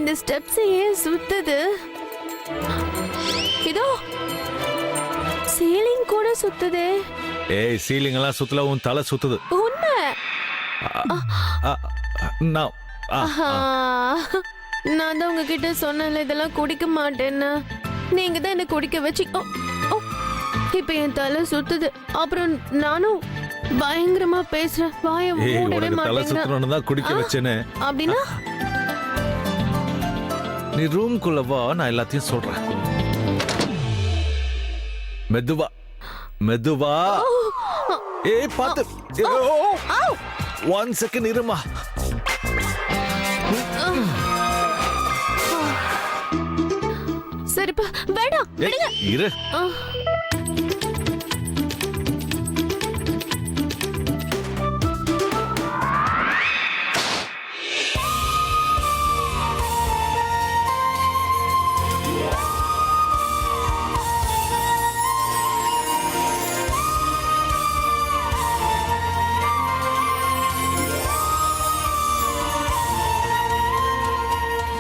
இந்த ஸ்டெப்ஸ் ஏன் சுத்துது? இதோ சீலிங் கூட சுத்துதே. ஏய், சீலிங் எல்லாம் சுத்தல, உன் தலை சுத்துது. உண்மை. நான் தான் உங்ககிட்ட சொன்னேன்ல இதெல்லாம் குடிக்க மாட்டேன்னு. நீங்க தான் என்ன குடிக்க வச்சு. இப்ப என் தலை சுத்துது. அப்புறம் நானும் பயங்கரமா பேசுறேன். வாயை மூடவே மாட்டேங்கிறேன். குடிக்க வச்சேன்னு அப்படின்னா நீ ரூம்குள்ள வா, நான் எல்லாத்தையும் சொல்றேன். மெதுவா மெதுவா. ஏய் பாத்து. 1 செகண்ட் இருமா. சரிப்பா, வேண்டாம் விடுங்க. இரு.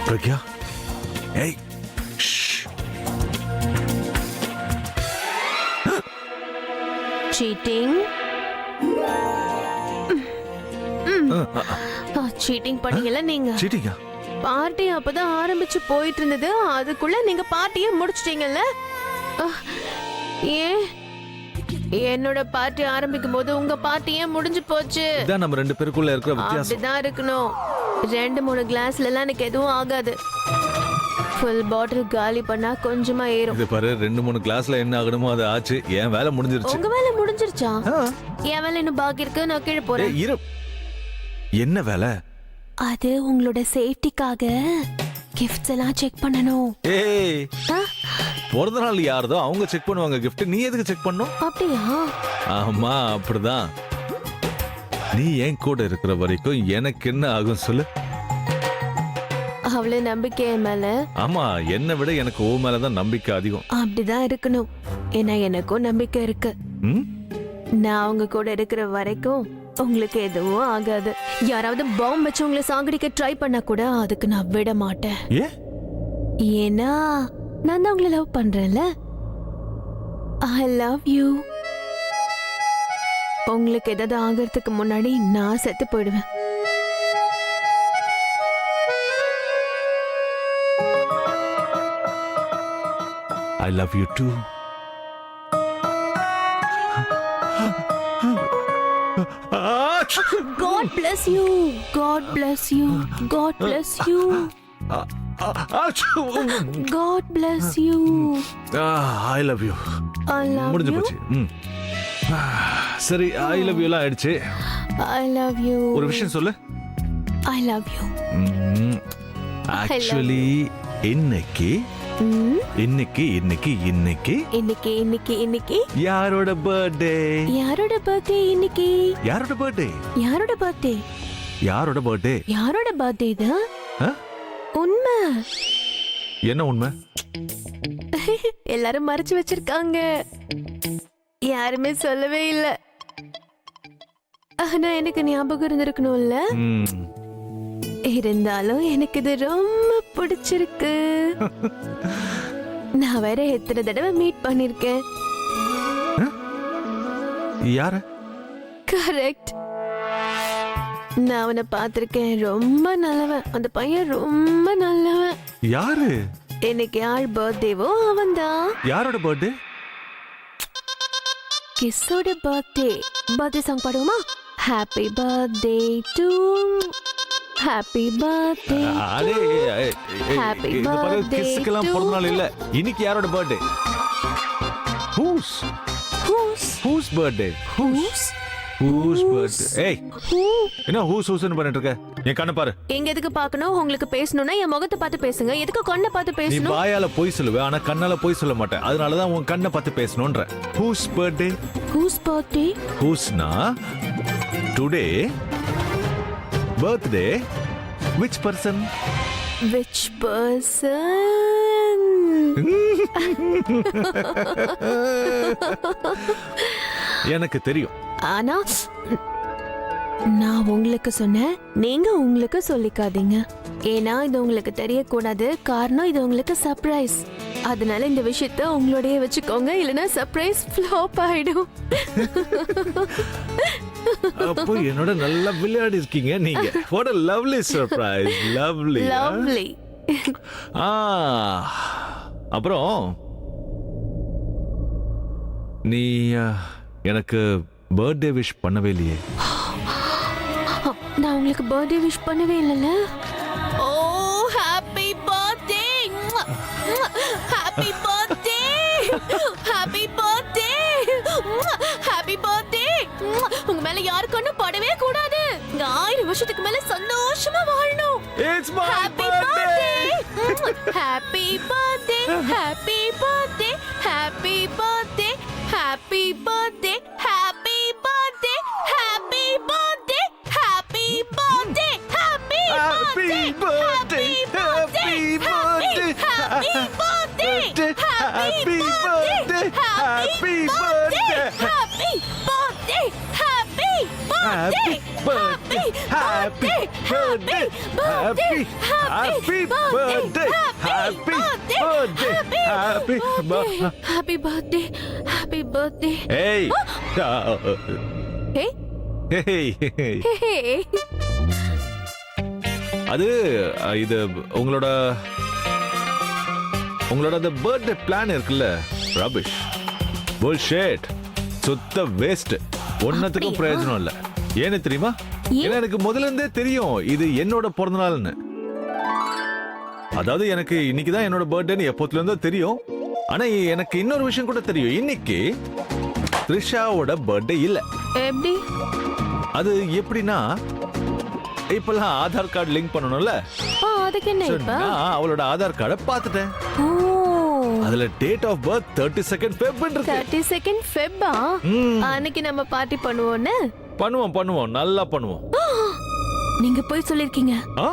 பிரக்யா, ஏய், சீட்டிங். சீட்டிங் பண்ணீங்கல்ல நீங்க. சீட்டிங்கா? பார்ட்டி அப்பதான் ஆரம்பிச்சு போயிட்டு இருந்தது, அதுக்குள்ள நீங்க பார்ட்டியை முடிச்சிட்டீங்கல்ல. ஏன் என்னோட பார்ட்டி ஆரம்பிக்கும் போது உங்க பார்ட்டியே முடிஞ்சு போச்சு. இதான் நம்ம ரெண்டு பேருக்குள்ள இருக்கிற வித்தியாசம். அப்படிதான் இருக்கணும். 2-3 கிளாஸ்ல எல்லாம் எனக்கு எதுவும் ஆகாது. ஃபுல் பாட்டில் காலி பண்ணா கொஞ்சமா ஏறும். இது பாரு, 2-3 கிளாஸ்ல என்ன ஆகணுமோ அது ஆச்சு. என் வேலை முடிஞ்சிருச்சு. உங்க வேலை முடிஞ்சிருச்சா? என் வேலை இன்னும் பாக்கி இருக்கு. நான் கீழே போறேன். என்ன வேலை? அது உங்களோட சேஃப்டிக்காக கிஃப்ட்ஸ் எல்லாம் செக் பண்ணணும். ஏய், பிறந்த நாள் யாரதோ அவங்க செக் பண்ணுவாங்க கிஃப்ட். நீ எதுக்கு செக் பண்ணும்? அப்படியா? ஆமா, அப்படிதான். நீ என் கூட இருக்கிற வரைக்கும் எனக்கு என்ன ஆகும் சொல்லு? அவ்வளவு நம்பிக்கை என் மேல? ஆமா, என்னை விட எனக்கு ஓ மேலதான் நம்பிக்கை அதிகம். அப்படிதான் இருக்கணும். ஏன்னா எனக்கும் நம்பிக்கை இருக்கு. நான் அவங்க கூட இருக்கிற வரைக்கும் உங்களுக்கு எதுவும் ஆகாது. யாராவது பாம்பு வச்சு உங்களை சாகடிக்க ட்ரை பண்ணா கூட அதுக்கு நான் விட மாட்டேன். ஏன்னா நான் தான் உங்களை லவ் பண்றேன்ல. I love you. உங்களுக்கு ஏதாவது ஆகிறதுக்கு முன்னாடி நான் செத்து போயிடுவேன். I love you too. God bless you. God bless you. God bless you. God bless you. I love you. I love முடிஞ்சு you. போச்சு. சரி, I love you எல்லாம் ஆயிடுச்சு. I love you. ஒரு விஷயம் சொல்லு. I love you. ஆக்சுவலி இன்னைக்கு இன்னைக்கு இன்னைக்கு இன்னைக்கு இன்னைக்கு இன்னைக்கு இன்னைக்கு யாரோட பர்த்டே? யாரோட பர்த்டே இன்னைக்கு? யாரோட பர்த்டே? யாரோட பர்த்டே? யாரோட பர்த்டே? யாரோட பர்த்டே தான்? உண்மை. என்ன உண்மை? எல்லாரும் மறைச்சு வச்சிருக்காங்க. யாருமே சொல்லவே இல்ல. ஆனா எனக்கு ஞாபகம் இருந்திருக்கணும்ல. இருந்தாலும் எனக்கு இது ரொம்ப பிடிச்சிருக்கு. நான் வேற எத்தனை தடவை மீட் பண்ணிருக்கேன். யார? கரெக்ட். நான் அவனை பார்த்திருக்கேன். ரொம்ப நல்லவன். அந்த பையன் ரொம்ப நல்லவன். யாரு? இன்னைக்கு யார் பர்த்டேவோ அவன்தான். யாரோட பர்த்டே? கிஸ்ஸோட பர்த்டே. பர்த்டே சாங் பாடுவோமா? Happy birthday to happy birthday happy birthday. கிஸ்ஸுக்கெல்லாம் பிறந்த நாள் இல்ல. இன்னைக்கு யாரோட birthday? Whose birthday? Whose birthday? ஏய், என்ன ஹூஸ்னு பண்ணிட்டு இருக்க? என் கண்ணை பாரு. எங்க எதுக்கு பார்க்கணும்? உங்களுக்கு பேசணும்னா என் முகத்தை பார்த்து பேசுங்க. எதுக்கு கண்ணை பார்த்து நீ பேசணும்? வாயால போய் சொல்லுவே, ஆனா கண்ணால போய் சொல்ல மாட்டேன். அதனால தான் உன் கண்ணை பார்த்து பேசணும்ன்ற. Whose birthday? Whose birthday? Who's-னா today birthday which person? Which person? எனக்கு தெரியும். ஆனா நான் உங்களுக்கு சொன்னேன், நீங்க உங்களுக்கு சொல்லிக்காதீங்க. ஏன்னா இது உங்களுக்கு தெரியக்கூடாது, காரணம் இது உங்களுக்கு சர்ப்ரைஸ். அதனால இந்த விஷயத்த உங்களோடயே வச்சுக்கோங்க, இல்லனா சர்ப்ரைஸ் ஃப்ளாப் ஆயிடும். அப்போ என்னோட நல்லா விளையாடி இருக்கீங்க நீங்க. What a lovely surprise. Lovely. Lovely. அப்புறம் நீ எனக்கு பர்த்டே விஷ் பண்ணவே இல்லையே. நான் உங்களுக்கு பர்த்டே விஷ் பண்ணவே இல்லைல்ல. Oh happy birthday, happy birthday, happy birthday, happy birthday. உங்க மேல யாருக்கு ஒண்ணும் படவே கூடாது. 1000 வருஷத்துக்கு மேல சந்தோஷமா வாழணும். It's my happy birthday. Birthday, happy birthday, happy birthday, happy birthday, happy birthday, happy birthday, happy birthday, happy birthday, happy Happy birthday. Happy birthday. Happy birthday, Happy birthday. Happy birthday. Happy birthday, happy Happy birthday. Happy birthday. Happy birthday. Happy birthday. Happy birthday. Happy birthday, happy birthday. Hey. Hey Hey. ஹே. அது இது உங்களோட அந்த birthday plan இருக்குல்ல, rubbish, bullshit, சுத்த waste, ஒன்னத்துக்கும் அப்படியா? பிரயோஜனம் இல்ல. ஏன்னு தெரியுமா? ஏன்? ஏன்னா எனக்கு முதல்ல இருந்தே தெரியும் இது என்னோட பிறந்த நாள்னு. அதாவது எனக்கு இன்னைக்கு தான் என்னோட பர்த்டேன்னு எப்போத்துல இருந்தோ தெரியும். ஆனா எனக்கு இன்னொரு விஷயம் கூட தெரியும். இன்னைக்கு த்ரிஷாவோட பர்த்டே இல்ல. எப்படி? அது எப்படின்னா, இப்பெல்லாம் ஆதார் கார்டு லிங்க் பண்ணணும்ல. அதுக்கு என்ன So, இப்ப? நான் அவளோட ஆதார் கார்டை பார்த்துட்டேன். ஓ, அதுல date of birth 32nd Feb இருக்கு. 32nd Feb. ம். அன்னைக்கு நம்ம பார்ட்டி பண்ணுவோம்னு பண்ணுவோம் நல்லா பண்ணுவோம். நீங்க போய் சொல்லிருக்கீங்க. ஆ?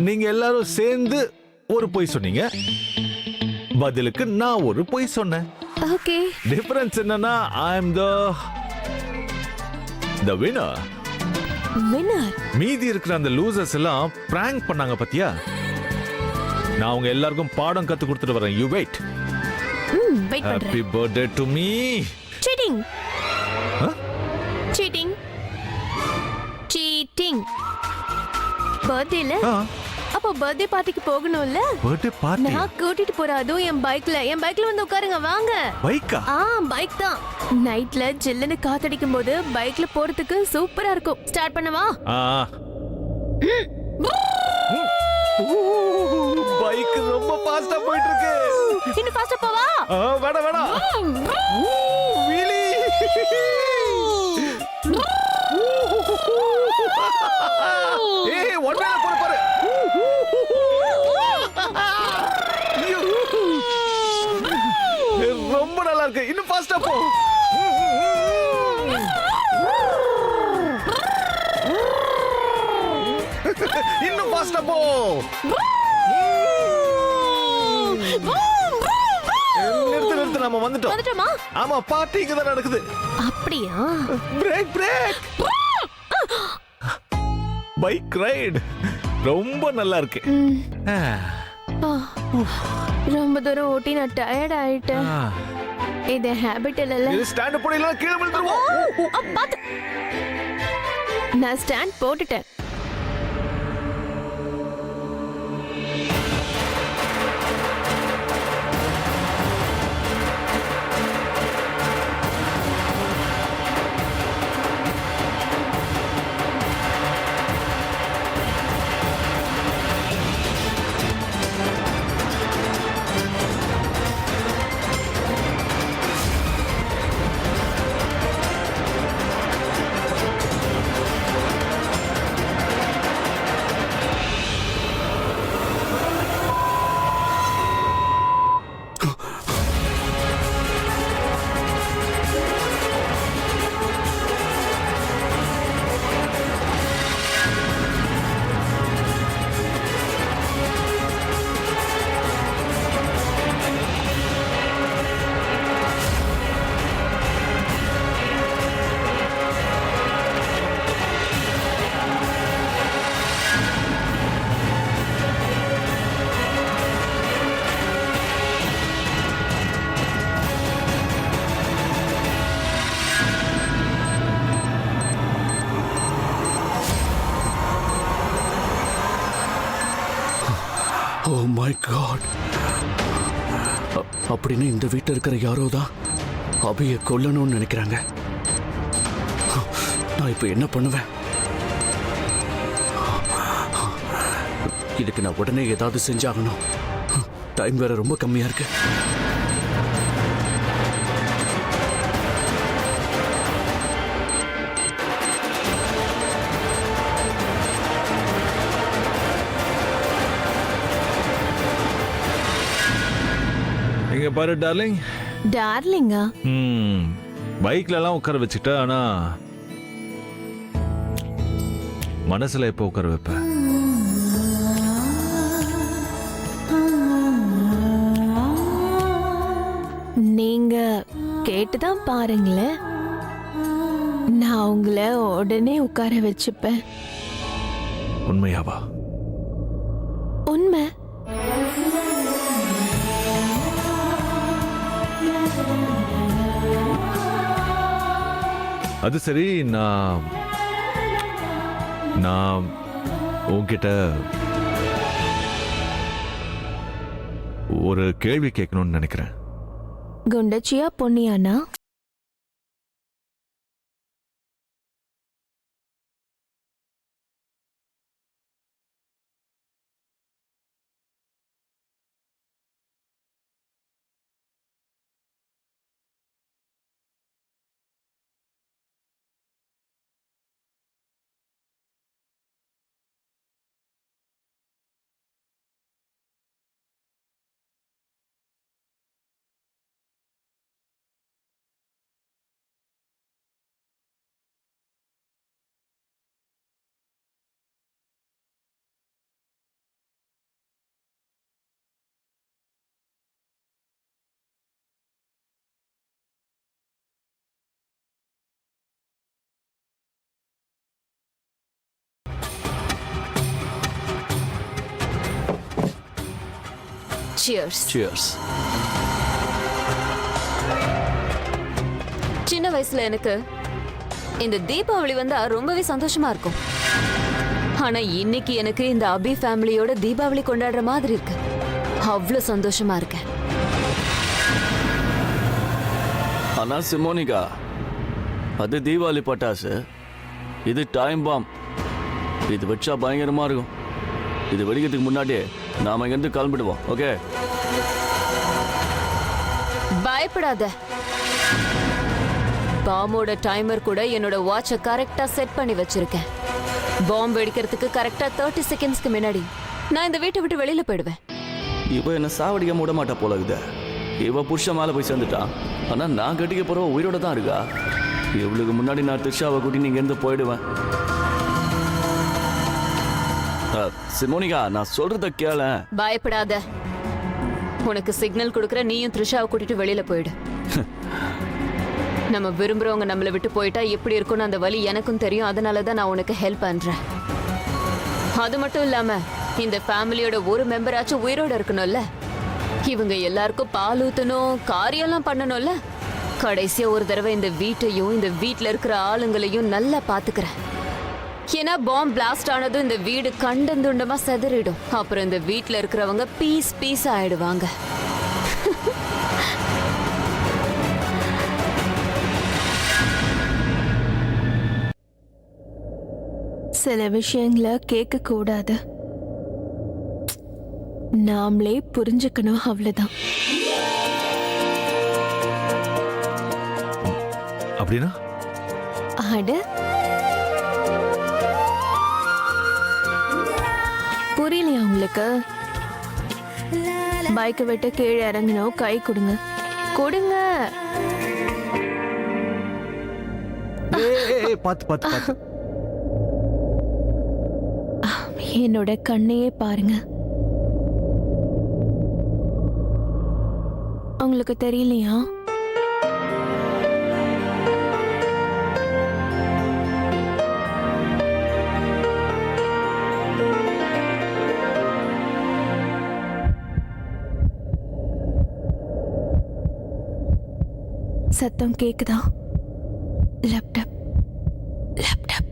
நீங்க எல்லாரும் சேர்ந்து ஒரு பொய் சொன்னீங்க, பதிலுக்கு நான் ஒரு பொய் சொன்னேன். ஓகே. டிஃபரன்ஸ் என்னன்னா, ஐ அம் த வினர். வின்னர். மீதி இருக்கிற அந்த லூசர்ஸ் எல்லாம் பிராங்க் பண்ணாங்க பாத்தியா? நான் அவங்க எல்லாருக்கும் பாடம் கத்து கொடுத்துட்டு வரேன். You wait. வெயிட் ஹாப்பி பண்றேன். Birthday to me. Cheating. Cheating. Cheating. பர்த்டேல அப்போ பர்த்டே பார்ட்டிக்கு போகணும்ல. Birthday party? நான் கூட்டிட்டு போறேன், அதுவும் என் பைக்ல வந்து உட்காருங்க வாங்க. பைக்கா? பைக் தான். நைட்ல ஜில்லுன்னு காத்தடிக்கும் போது பைக்ல போறதுக்கு சூப்பரா இருக்கும். ஸ்டார்ட் பண்ணவா? பைக் ரொம்ப ஃபாஸ்டா போயிட்டு இருக்கு. இன்னும் ஃபாஸ்டா போவா? வேணாம். வீலி. ஏய், ஒண்ணே போற பாரு. ரொம்ப நல்லா இருக்கு. இன்னும் ஃபாஸ்டா போ. இன்னும் ஃபாஸ்டா போ. நிறுத்து, நம்ம வந்துட்டோமா? ஆமா, பார்ட்டி இங்க தான் நடக்குது. அப்படியா? பிரேக். பைக் ரைட் ரொம்ப நல்லா இருக்கு. ரொம்ப தூரம் ஓட்டி நான் டயர்ட் ஆயிட்டேன். இது ஹேபிட் இல்லல. இது ஸ்டாண்ட் போடல, கீழ விழுந்துருவோம். பாத்து. நான் ஸ்டாண்ட் போட்டுட்டேன். My God. அப்படின்னு இந்த வீட்டில் இருக்கிற யாரோ தான் அபியை கொல்லணும்னு நினைக்கிறாங்க. நான் இப்போ என்ன பண்ணுவேன்? இதுக்கு நான் உடனே ஏதாவது செஞ்சாகணும். டைம் வேற ரொம்ப கம்மியா இருக்கு. இங்க பாரு டார்லிங். டார்லிங்கா? பைக்ல எல்லாம் உட்கார வச்சுட்ட, ஆனா மனசுல எப்ப உட்கார வைப்ப? நீங்க கேட்டுதான் பாருங்களேன், நான் உங்களை உடனே உட்கார வச்சுப்பேன். உண்மையாவா? உண்மை. அது சரி, நான் உன்கிட்ட ஒரு கேள்வி கேட்கணும்னு நினைக்கிறேன். குண்டச்சியா பொன்னியானா? Cheers. Cheers. சின்ன வயசுல எனக்கு இந்த தீபாவளி வந்தா ரொம்பவே சந்தோஷமா இருக்கும். ஆனா இன்னைக்கு எனக்கு இந்த அபி ஃபேமிலியோட தீபாவளி கொண்டாடுற மாதிரி இருக்கு. அவ்வளவு சந்தோஷமா இருக்கேன். ஆனா சிமோனிகா, அது தீபாவளி பட்டாசு, இது டைம் பாம். இது வச்சா பயங்கரமா இருக்கும். இது வெடிக்கிறதுக்கு முன்னாடியே நாம இங்கிருந்து கிளம்பிடுவோம். ஓகே? பயப்படாத. பாம்போட டைமர் கூட என்னோட வாட்சை கரெக்டா செட் பண்ணி வச்சிருக்கேன். பாம்பு வெடிக்கிறதுக்கு கரெக்டா 30 செகண்ட்ஸ்க்கு முன்னாடி நான் இந்த வீட்டை விட்டு வெளியில போயிடுவேன். இவ என்ன சாவடிக்க விட மாட்டா போல இருக்குது. இவ புருஷன் மேல போய் சேர்ந்துட்டான். ஆனா நான் கட்டிக்க போறவ உயிரோட தான் இருக்கா. இவளுக்கு முன்னாடி நான் திரிஷாவை கூட்டி நீங்க இருந்து போயிடுவேன். சிமோனிகா, நான் சொல்றத கேள. பயப்படாத. உனக்கு சிக்னல் கொடுக்கற, நீயும் த்ரிஷாவை கூட்டிட்டு வெளியில போயிடு. நம்ம விரும்புறவங்க நம்மளை விட்டு போயிட்டா எப்படி இருக்கும்னு அந்த வலி எனக்கும் தெரியும். அதனாலதான் நான் உனக்கு ஹெல்ப் பண்றேன். அது மட்டும் இல்லாம இந்த ஃபேமிலியோட ஒரு மெம்பராச்சும் உயிரோட இருக்கணும்ல. இவங்க எல்லாருக்கும் பால் ஊத்தணும், காரியெல்லாம் பண்ணணும்ல. கடைசியா ஒரு தடவை இந்த வீட்டையும் இந்த வீட்டுல இருக்கிற ஆளுங்களையும் நல்லா பாத்துக்கிறேன். ஏன்னா பாம்பு பிளாஸ்ட் ஆனதும் இந்த வீடு கண்டந்துண்டமா செதறிடும். அப்புறம் இந்த வீட்டுல இருக்கிறவங்க பீஸ் பீஸ் ஆயிடுவாங்க. சில விஷயங்களை கேட்க கூடாது, நாமளே புரிஞ்சுக்கணும். அவ்வளவுதான். அப்படின்னா அட, புரியலையா உங்களுக்கு? பைக்கை விட்டு கீழே இறங்கணும். கை கொடுங்க, கொடுங்க. பாத்து பாத்து பாத்து. என்னோட கண்ணையே பாருங்க. உங்களுக்கு தெரியலையா? சத்தம் கேக்குதா? Laptop laptop.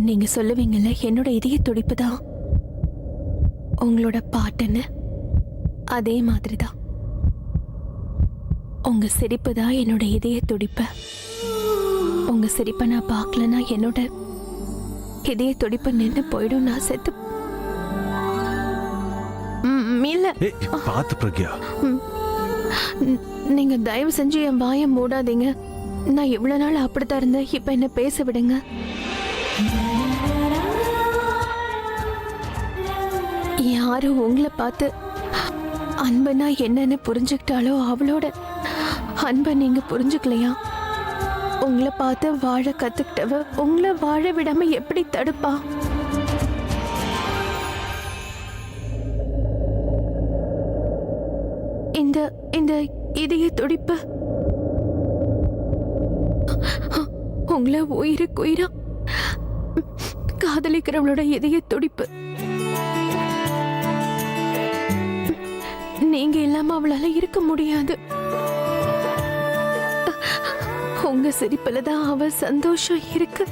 நீங்க சொல்லுவீங்கல்ல, என்னோட இதய துடிப்பு தான் உங்களோட பாட்டுன்னு அதே மாதிரி தான். உங்க சிரிப்பு தான் என்னோட இதய துடிப்பு. உங்க சிரிப்பை நான் பார்க்கலன்னா என்னோட இதய துடிப்பு நின்று போயிடும். நான் செத்து இல்ல. ஏய் பாத்து பிரக்யா. நீங்க தயவு செஞ்சு என் வாயை மூடாதீங்க. நான் இவ்வளவு நாள் அப்படித்தான் இருந்தேன். இப்ப என்ன பேச விடுங்க. யாரும் உங்களை பார்த்து அன்புனா என்னன்னு புரிஞ்சுக்கிட்டாலோ அவளோட அன்பை நீங்க புரிஞ்சுக்கலையா? உங்களை பார்த்து வாழ கத்துக்கிட்டவ உங்களை வாழ விடாம எப்படி தடுப்பா? இந்த இந்த இதய துடிப்பு உங்களை உயிருக்கு உயிரா காதலிக்கிறவளோட இதய துடிப்பு. நீங்க இல்லாம அவளால இருக்க முடியாது. உங்க சிரிப்புல தான் அவ சந்தோஷம் இருக்கு.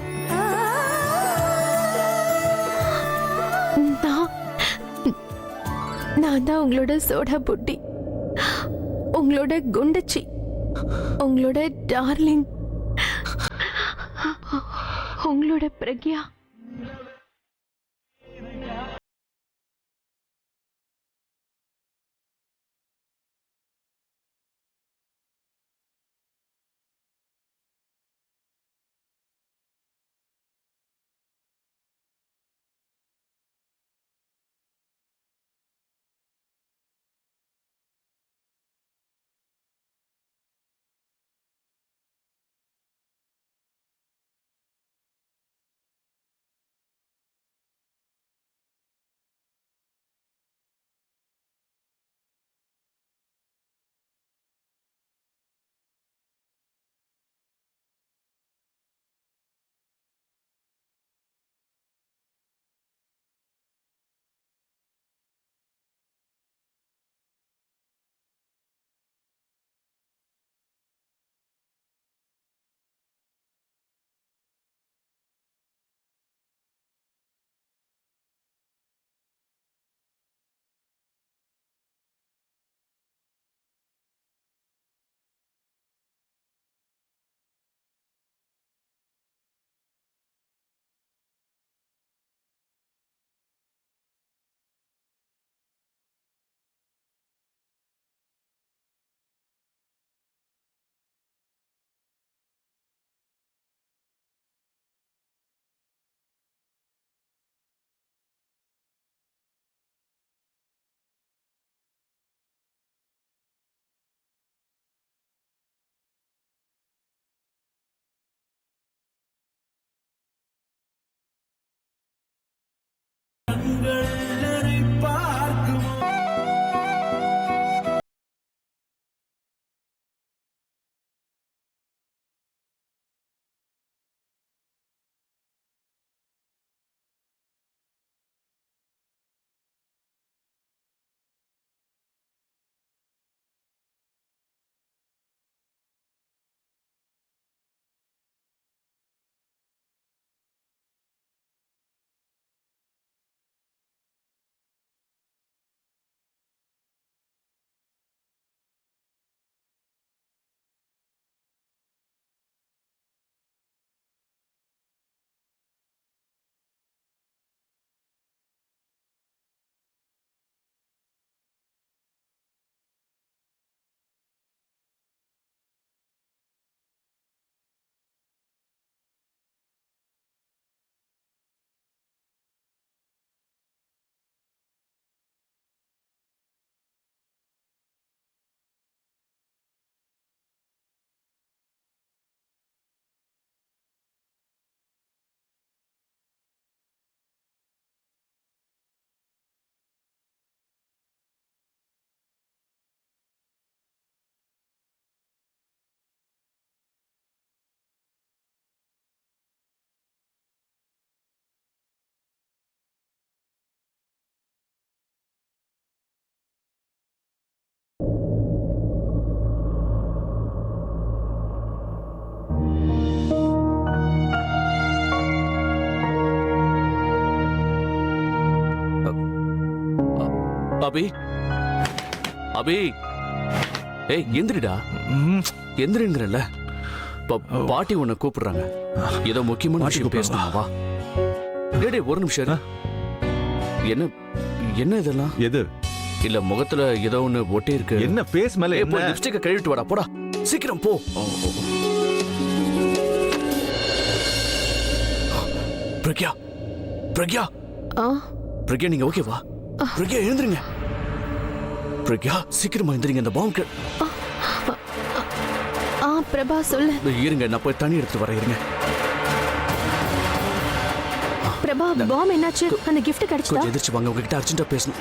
நான் தான் உங்களோட சோடா புட்டி, உங்களோட குண்டச்சி, உங்களோட டார்லிங், உங்களோட பிரக்யா. அபி அபி ஏய் எந்திரிடா ம், எந்திரிங்கிறல்ல பாட்டி உன்னை கூப்பிடுறாங்க ஏதோ முக்கியமான விஷயம் பேசணும் வா டேய் ஒரு நிமிஷம் இரு. என்ன என்ன இதெல்லாம் எது இல்ல முகத்துல ஏதோ ஒண்ணு ஒட்டி இருக்கு என்ன ஃபேஸ் மேல ஏய், போ என்ன லிப்ஸ்டிக்க கழுவிட்டு வாடா போடா சீக்கிரம் போ பிரக்யா பிரக்யா ஆ பிரக்யா நீங்க ஓகேவா பிரக்யா எழுந்துருங்க பிரக்யா சீக்கிரமா எழுந்துருங்க இந்த பாம்பு ஆ பிரபா சொல்லு. இருங்க நான் போய் தண்ணி எடுத்துட்டு வரேன் இருங்க பிரபா பாம் என்னாச்சு? அந்த gift கிடைச்சதா? கொஞ்சம் எதிர்த்து வாங்க உங்ககிட்ட அர்ஜென்ட்டா பேசணும்